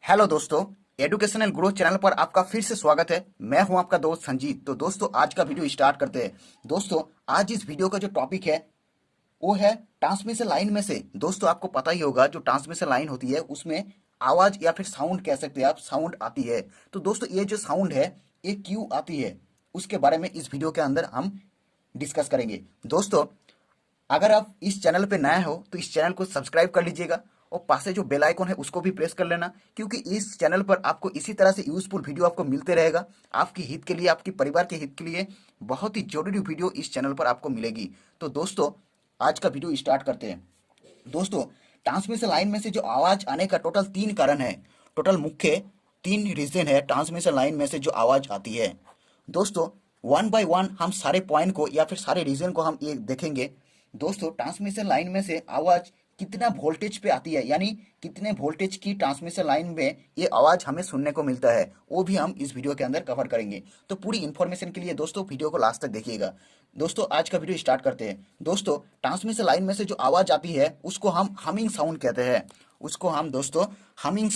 Hello दोस्तों, educational growth channel पर आपका फिर से स्वागत है। मैं हूं आपका दोस्त संजीत। तो दोस्तों आज का वीडियो स्टार्ट करते हैं। दोस्तों आज इस वीडियो का जो टॉपिक है वो है ट्रांसमिशन लाइन में से। दोस्तों आपको पता ही होगा जो ट्रांसमिशन लाइन होती है उसमें आवाज या फिर साउंड कह सकते हैं आप, साउंड आती है। तो दोस्तों ये जो साउंड है ये क्यों आती है उसके बारे में इस वीडियो के अंदर हम डिस्कस करेंगे। दोस्तों अगर आप इस चैनल पे नए हो तो इस चैनल को सब्सक्राइब कर लीजिएगा और पास से जो बेल आइकन है उसको भी प्रेस कर लेना, क्योंकि इस चैनल पर आपको इसी तरह से यूजफुल वीडियो आपको मिलते रहेगा। आपके हित के लिए, आपके परिवार के हित के लिए बहुत ही जरूरी वीडियो इस चैनल पर आपको मिलेगी। तो दोस्तों आज का वीडियो स्टार्ट करते हैं। दोस्तों ट्रांसमिशन लाइन में से जो आवाज आने का टोटल 3 कारण है, टोटल मुख्य 3 रीजन है ट्रांसमिशन लाइन में से जो आवाज आती है। दोस्तों वन बाय वन हम सारे पॉइंट को या फिर सारे रीजन को हम ये देखेंगे। दोस्तों ट्रांसमिशन लाइन में से आवाज कितना वोल्टेज पे आती है, यानी कितने वोल्टेज की ट्रांसमिशन लाइन में ये आवाज हमें सुनने को मिलता है, वो भी हम इस वीडियो के अंदर कवर करेंगे। तो पूरी इंफॉर्मेशन के लिए दोस्तों वीडियो को लास्ट तक देखिएगा। दोस्तों आज का वीडियो स्टार्ट करते हैं। दोस्तों ट्रांसमिशन लाइन में से जो आवाज आती है उसको हम हमिंग साउंड कहते हैं। उसको हम दोस्तों हमिंग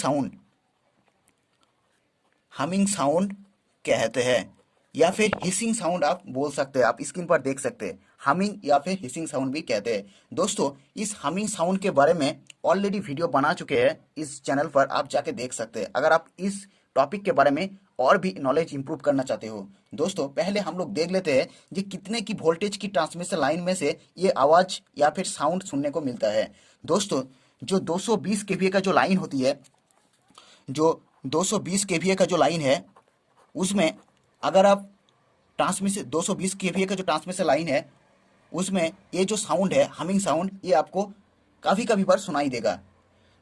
साउंड कहते हैं या फिर हिसिंग साउंड आप बोल सकते हैं। आप स्क्रीन पर देख सकते हैं, हमिंग या फिर हिसिंग साउंड भी कहते हैं। दोस्तों इस हमिंग साउंड के बारे में ऑलरेडी वीडियो बना चुके हैं इस चैनल पर, आप जाके देख सकते हैं अगर आप इस टॉपिक के बारे में और भी नॉलेज इंप्रूव करना चाहते हो। दोस्तों पहले हम लोग देख लेते हैं कि कितने की वोल्टेज की ट्रांसमिशन लाइन में से ये आवाज या फिर साउंड सुनने को मिलता है। दोस्तों जो 220 केवीए का जो लाइन होती है, जो 220 केवीए का जो लाइन है उसमें अगर आप ट्रांसमिशन 220 केवीए का जो ट्रांसमिशन लाइन है उसमें ये जो साउंड है हमिंग साउंड, ये आपको काफ़ी कभी बार सुनाई देगा।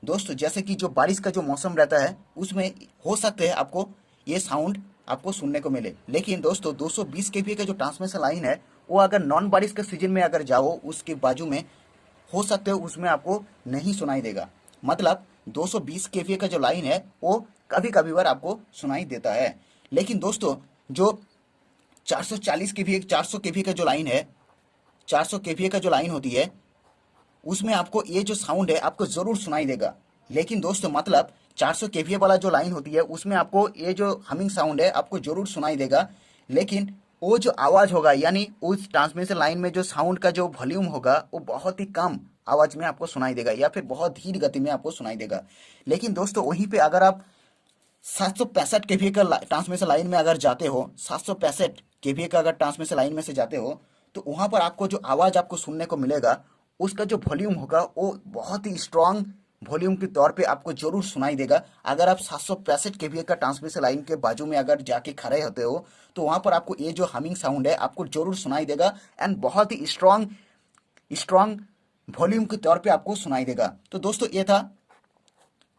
दोस्तों जैसे कि जो बारिश का जो मौसम रहता है उसमें हो सकता है आपको ये साउंड आपको सुनने को मिले। लेकिन दोस्तों 220 केवीए का जो ट्रांसमिशन लाइन है वो अगर नॉन बारिश के सीजन में अगर जाओ उसके बाजू में हो सकते हो उसमें आपको नहीं सुनाई देगा। मतलब 220 केवीए का जो लाइन है वो कभी कभी बार आपको सुनाई देता है। लेकिन दोस्तों जो 440 केवीए 400 केवीए का जो लाइन है, 400 केवीए का जो लाइन होती है उसमें आपको ये जो साउंड है आपको जरूर सुनाई देगा। लेकिन दोस्तों मतलब 400 केवीए वाला जो लाइन होती है उसमें आपको ये जो हमिंग साउंड है आपको जरूर सुनाई देगा। लेकिन वो जो आवाज होगा यानी उस ट्रांसमिशन लाइन में जो साउंड का जो वॉल्यूम होगा वो बहुत ही कम आवाज में आपको सुनाई देगा या फिर बहुत धीरे गति में आपको सुनाई देगा। लेकिन दोस्तों वहीं पे अगर आप 765 केवीए का ट्रांसमिशन लाइन में अगर जाते हो, 765 केवीए का अगर ट्रांसमिशन लाइन में से जाते हो तो वहां पर आपको जो आवाज आपको सुनने को मिलेगा उसका जो वॉल्यूम होगा वो बहुत ही स्ट्रांग वॉल्यूम के तौर पे आपको जरूर सुनाई देगा। अगर आप 765 केवीए का ट्रांसमिशन लाइन के बाजू में अगर जाके खड़े होते हो तो वहां पर आपको ये जो हमिंग साउंड है आपको जरूर सुनाई देगा एंड बहुत ही स्ट्रांग स्ट्रांग वॉल्यूम के तौर पे आपको सुनाई देगा। तो दोस्तों ये था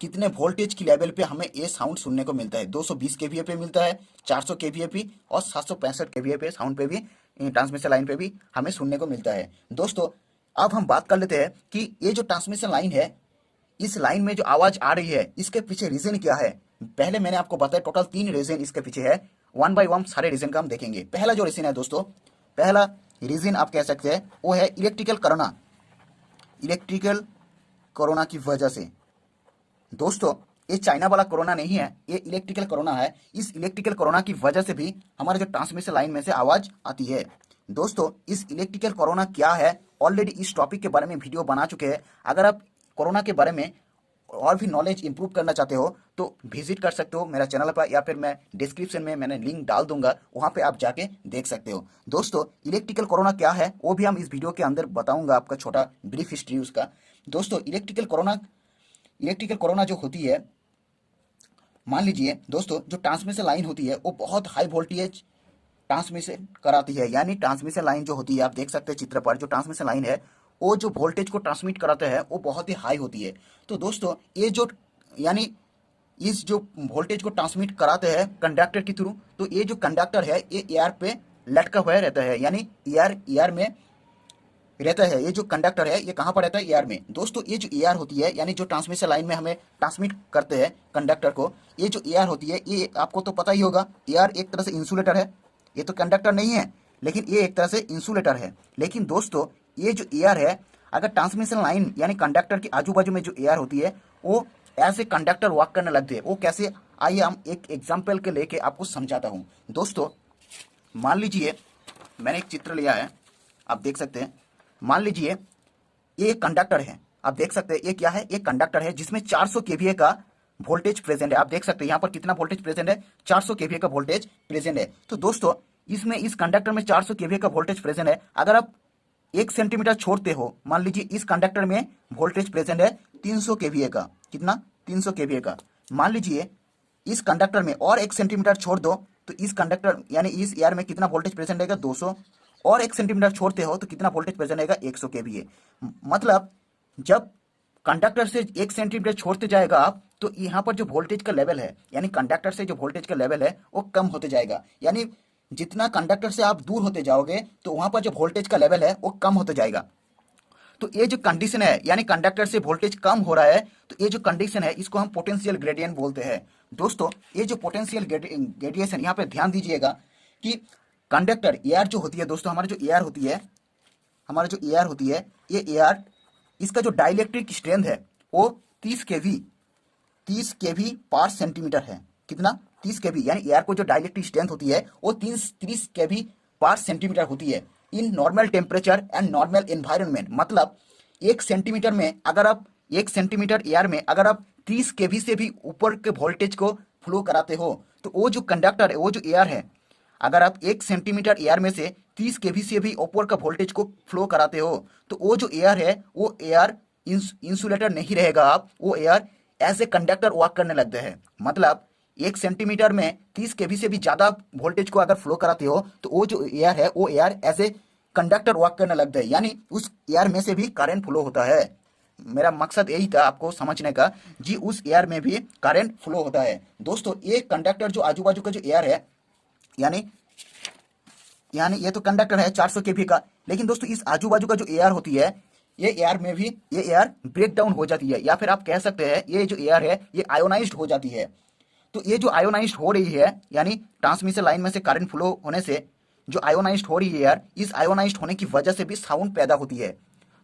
कितने वोल्टेज की लेवल पे हमें ये साउंड सुनने को मिलता है। 220 केवीए पे मिलता है, 400 केवीए पे और 765 केवीए पे साउंड पे भी, ट्रांसमिशन लाइन पे भी हमें सुनने को मिलता है। दोस्तों अब हम बात कर लेते हैं कि ये जो ट्रांसमिशन लाइन है इस लाइन में जो आवाज आ रही है इसके पीछे रीजन क्या है। पहले मैंने आपको बताया टोटल 3 रीजन इसके पीछे है। वन बाय वन सारे रीजन का हम देखेंगे। पहला जो रीजन है दोस्तों, पहला रीजन आप कह सकते हैं वो है इलेक्ट्रिकल कोरोना की वजह से। दोस्तों ये चाइना वाला कोरोना नहीं है, ये इलेक्ट्रिकल कोरोना है। इस इलेक्ट्रिकल कोरोना की वजह से भी हमारे जो ट्रांसमिशन लाइन में से आवाज आती है। दोस्तों इस इलेक्ट्रिकल कोरोना क्या है ऑलरेडी इस टॉपिक के बारे में वीडियो बना चुके हैं। अगर आप कोरोना के बारे में और भी नॉलेज इंप्रूव करना चाहते हो तो विजिट कर सकते हो मेरा चैनल पर, या फिर मैं डिस्क्रिप्शन में मैंने लिंक डाल दूंगा, वहां पे आप जाके देख सकते हो। दोस्तों इलेक्ट्रिकल कोरोना क्या है वो भी हम इस वीडियो के अंदर बताऊंगा, आपका छोटा ब्रीफ हिस्ट्री उसका। दोस्तों इलेक्ट्रिकल कोरोना जो होती है, मान लीजिए दोस्तों जो ट्रांसमिशन लाइन होती है वो बहुत हाई वोल्टेज ट्रांसमिशन कराती है। यानी ट्रांसमिशन लाइन जो होती है आप देख सकते हैं चित्र पर, जो ट्रांसमिशन लाइन है वो जो वोल्टेज को ट्रांसमिट कराता है वो बहुत ही हाई होती है। तो दोस्तों ये जो यानी इस जो वोल्टेज को ट्रांसमिट कराते हैं कंडक्टर के थ्रू, तो ये जो कंडक्टर है ये एयर पे लटका हुआ रहता है, यानी एयर में रहता है। ये जो कंडक्टर है ये कहाँ पर रहता है, एयर में। दोस्तों ये जो एयर होती है यानी जो ट्रांसमिशन लाइन में हमें ट्रांसमिट करते हैं कंडक्टर को, ये जो एयर होती है ये आपको तो पता ही होगा, एयर एक तरह से इंसुलेटर है। ये तो कंडक्टर नहीं है लेकिन ये एक तरह से इंसुलेटर है। लेकिन दोस्तों ये जो एयर है अगर ट्रांसमिशन लाइन यानी कंडक्टर के आजू बाजू में जो एयर होती है वो ऐसे कंडक्टर वर्क करने लगते हैं। वो कैसे, आइए हम एक एग्जाम्पल के लेके आपको समझाता हूँ। दोस्तों मान लीजिए मैंने एक चित्र लिया है, आप देख सकते हैं। मान लीजिए ये कंडक्टर है, आप देख सकते हैं ये क्या है, ये कंडक्टर है जिसमें 400 केवीए का वोल्टेज प्रेजेंट है। आप देख सकते हैं यहाँ पर कितना वोल्टेज प्रेजेंट है, 400 केवीए का वोल्टेज प्रेजेंट है। तो दोस्तों इसमें इस कंडक्टर में 400 केवीए का वोल्टेज प्रेजेंट है। अगर आप 1 सेंटीमीटर छोड़ते हो, मान लीजिए इस कंडक्टर में वोल्टेज प्रेजेंट है 300 केवीए का, कितना, 300 केवीए का। मान लीजिए इस कंडक्टर में और 1 सेंटीमीटर छोड़ दो तो इस कंडक्टर यानी इस एयर में कितना वोल्टेज प्रेजेंट रहेगा, 200। और 1 सेंटीमीटर छोड़ते हो तो कितना वोल्टेज प्रेजेंट रहेगा, 100 केवीए। मतलब जब कंडक्टर से 1 सेंटीमीटर छोड़ते जाएगा आप, तो यहाँ पर जो वोल्टेज का लेवल है, यानी कंडक्टर से जो वोल्टेज का लेवल है वो कम होते जाएगा। यानी जितना कंडक्टर से आप दूर होते जाओगे तो वहां पर जो वोल्टेज का लेवल है वो कम होते जाएगा। तो ये जो कंडीशन है, यानी कंडक्टर से वोल्टेज कम हो रहा है, तो ये जो कंडीशन है इसको हम पोटेंशियल ग्रेडियंट बोलते हैं। दोस्तों ये जो पोटेंशियल ग्रेडिएशन, यहाँ पे ध्यान दीजिएगा कि कंडक्टर एयर जो होती है, दोस्तों हमारी जो एयर होती है, हमारी जो एयर होती है, ये एयर, इसका जो डाइलेक्ट्रिक स्ट्रेंथ है वो 30 केवी पर सेंटीमीटर है। कितना, 30 केवी, यानी एयर को जो डाइलेक्ट्रिक स्ट्रेंथ होती है वो 30 केवी पर सेंटीमीटर होती है in normal temperature and normal environment. मतलब 1 सेंटीमीटर में अगर आप 1 सेंटीमीटर एयर में अगर आप 30 केवी से भी ऊपर के वोल्टेज को फ्लो कराते हो, तो वो जो कंडक्टर है, वो जो एयर है, अगर आप 1 सेंटीमीटर एयर में से 30 केवी से भी ऊपर का वोल्टेज को फ्लो कराते हो, तो वो जो एयर है वो एयर इंसुलेटर नहीं रहेगा। आप वो air as a conductor work करने लगते हैं। मतलब 1 सेंटीमीटर में 30 केवी से भी ज्यादा वोल्टेज को अगर फ्लो कराते हो तो वो जो एयर है वो air as a conductor work करने लगता है, यानी उस एयर में से भी करंट फ्लो होता है। मेरा मकसद यही था आपको समझने का जी, उस एयर में भी करंट फ्लो होता है। दोस्तों ये कंडक्टर जो आजू बाजू का जो एयर है, यानी यानी ये तो कंडक्टर है 400 केवी का, लेकिन दोस्तों इस आजू बाजू का जो एयर होती है, ये एयर में भी ये एयर ब्रेक डाउन हो जाती है, या फिर आप कह सकते हैं ये जो एयर है ये आयोनाइज्ड हो जाती है। तो ये जो आयोनाइज्ड हो रही है, यानी ट्रांसमिशन लाइन में से करंट फ्लो होने से जो आयोनाइज्ड हो रही है एयर, इस आयोनाइज्ड होने की वजह से भी साउंड पैदा होती है।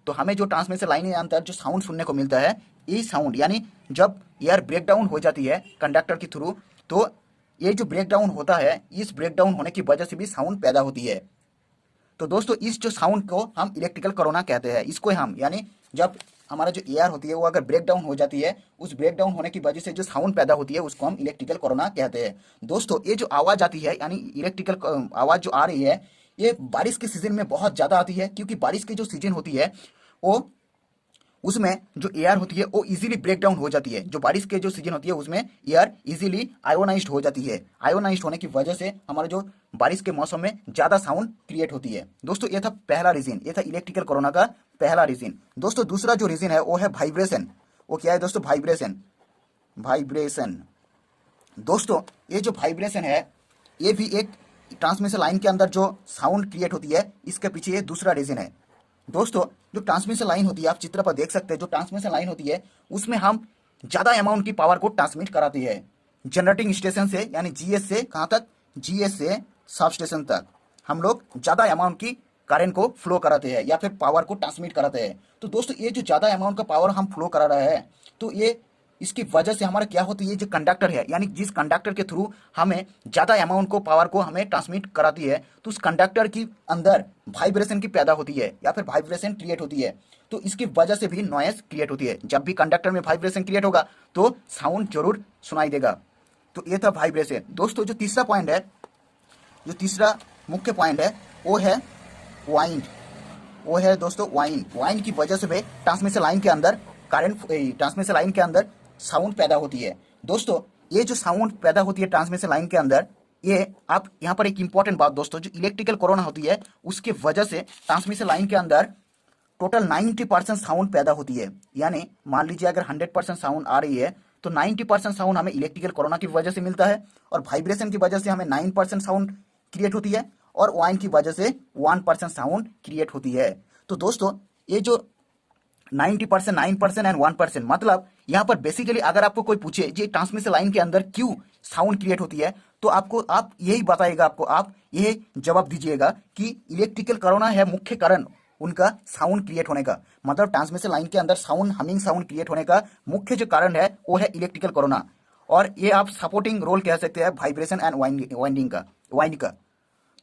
तो हमें जो ट्रांसमिशन लाइन के अंदर जो साउंड सुनने को मिलता है, ये साउंड, यानी जब एयर ब्रेक डाउन हो जाती है कंडक्टर के थ्रू, तो ये जो ब्रेक डाउन होता है, इस ब्रेक डाउन होने की वजह से भी साउंड पैदा होती है। तो दोस्तों इस जो साउंड को हम इलेक्ट्रिकल कोरोना कहते हैं। इसको हम, यानी जब हमारा जो एयर होती है वो अगर ब्रेक डाउन हो जाती है, उस ब्रेक डाउन होने की वजह से जो साउंड पैदा होती है उसको हम इलेक्ट्रिकल कोरोना कहते हैं। दोस्तों ये जो आवाज़ आती है, यानी इलेक्ट्रिकल आवाज़ जो आ रही है, ये बारिश के सीजन में बहुत ज़्यादा आती है, क्योंकि बारिश की जो सीजन होती है वो, उसमें जो एयर होती है वो इजीली ब्रेक डाउन हो जाती है। जो बारिश के जो सीजन होती है उसमें एयर इजीली आयोनाइज्ड हो जाती है। आयोनाइज्ड होने की वजह से हमारे जो बारिश के मौसम में ज़्यादा साउंड क्रिएट होती है। दोस्तों ये था पहला रीजन, ये था इलेक्ट्रिकल कोरोना का पहला रीजन। दोस्तों दूसरा जो रीजन है वो है वाइब्रेशन। वो क्या है दोस्तों, वाइब्रेशन। वाइब्रेशन दोस्तों ये जो वाइब्रेशन है, ये भी एक ट्रांसमिशन लाइन के अंदर जो साउंड क्रिएट होती है, इसके पीछे ये दूसरा रीजन है। दोस्तों जो ट्रांसमिशन लाइन होती है, आप चित्र पर देख सकते हैं, जो ट्रांसमिशन लाइन होती है उसमें हम ज़्यादा अमाउंट की पावर को ट्रांसमिट कराते हैं जनरेटिंग स्टेशन से, यानी जीएस से कहाँ तक, जीएस से सब स्टेशन तक हम लोग ज़्यादा अमाउंट की करंट को फ्लो कराते हैं या फिर पावर को ट्रांसमिट कराते हैं। तो दोस्तों ये जो ज़्यादा अमाउंट का पावर हम फ्लो करा रहे हैं, तो ये इसकी वजह से हमारा क्या होती है, जो कंडक्टर है, यानी जिस कंडक्टर के थ्रू हमें ज़्यादा अमाउंट को पावर को हमें ट्रांसमिट कराती है, तो उस कंडक्टर की अंदर वाइब्रेशन की पैदा होती है या फिर वाइब्रेशन क्रिएट होती है। तो इसकी वजह से भी नॉइस क्रिएट होती है। जब भी कंडक्टर में वाइब्रेशन क्रिएट होगा तो साउंड जरूर सुनाई देगा। तो ये था वाइब्रेशन। दोस्तों जो तीसरा पॉइंट है, जो तीसरा मुख्य पॉइंट है वो है वाइंड। वो है दोस्तों वाइंड। वाइंड की वजह से भी ट्रांसमिशन लाइन के अंदर करंट, ट्रांसमिशन लाइन के अंदर साउंड पैदा होती है। दोस्तों ये जो साउंड पैदा होती है ट्रांसमिशन लाइन के अंदर, ये आप यहाँ पर एक इंपॉर्टेंट बात दोस्तों, जो इलेक्ट्रिकल कोरोना होती है उसके वजह से ट्रांसमिशन लाइन के अंदर टोटल 90% साउंड पैदा होती है। यानी मान लीजिए अगर 100% साउंड आ रही है तो 90% साउंड हमें इलेक्ट्रिकल कोरोना की वजह से मिलता है, और वाइब्रेशन की वजह से हमें 9% साउंड क्रिएट होती है, और वाइन की वजह से 1% साउंड क्रिएट होती है। तो दोस्तों ये जो 90%, 9% एंड 1%, मतलब यहाँ पर बेसिकली अगर आपको कोई पूछे जी ट्रांसमिशन लाइन के अंदर क्यों साउंड क्रिएट होती है, तो आप यही बताइएगा, आप यही जवाब दीजिएगा कि इलेक्ट्रिकल कोरोना है मुख्य कारण, उनका साउंड क्रिएट होने का, मतलब ट्रांसमिशन लाइन के अंदर साउंड, हमिंग साउंड क्रिएट होने का मुख्य जो कारण है वो है इलेक्ट्रिकल कोरोना। और ये आप सपोर्टिंग रोल कह सकते हैं वाइब्रेशन एंड वाइंडिंग का।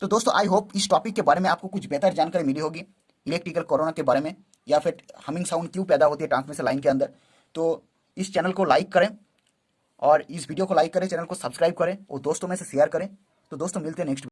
तो दोस्तों आई होप इस टॉपिक के बारे में आपको कुछ बेहतर जानकारी मिली होगी, इलेक्ट्रिकल कोरोना के बारे में, या फिर हमिंग साउंड क्यों पैदा होती है ट्रांसमिशन लाइन के अंदर। तो इस चैनल को लाइक करें और इस वीडियो को लाइक करें, चैनल को सब्सक्राइब करें और दोस्तों में से शेयर करें। तो दोस्तों मिलते हैं नेक्स्ट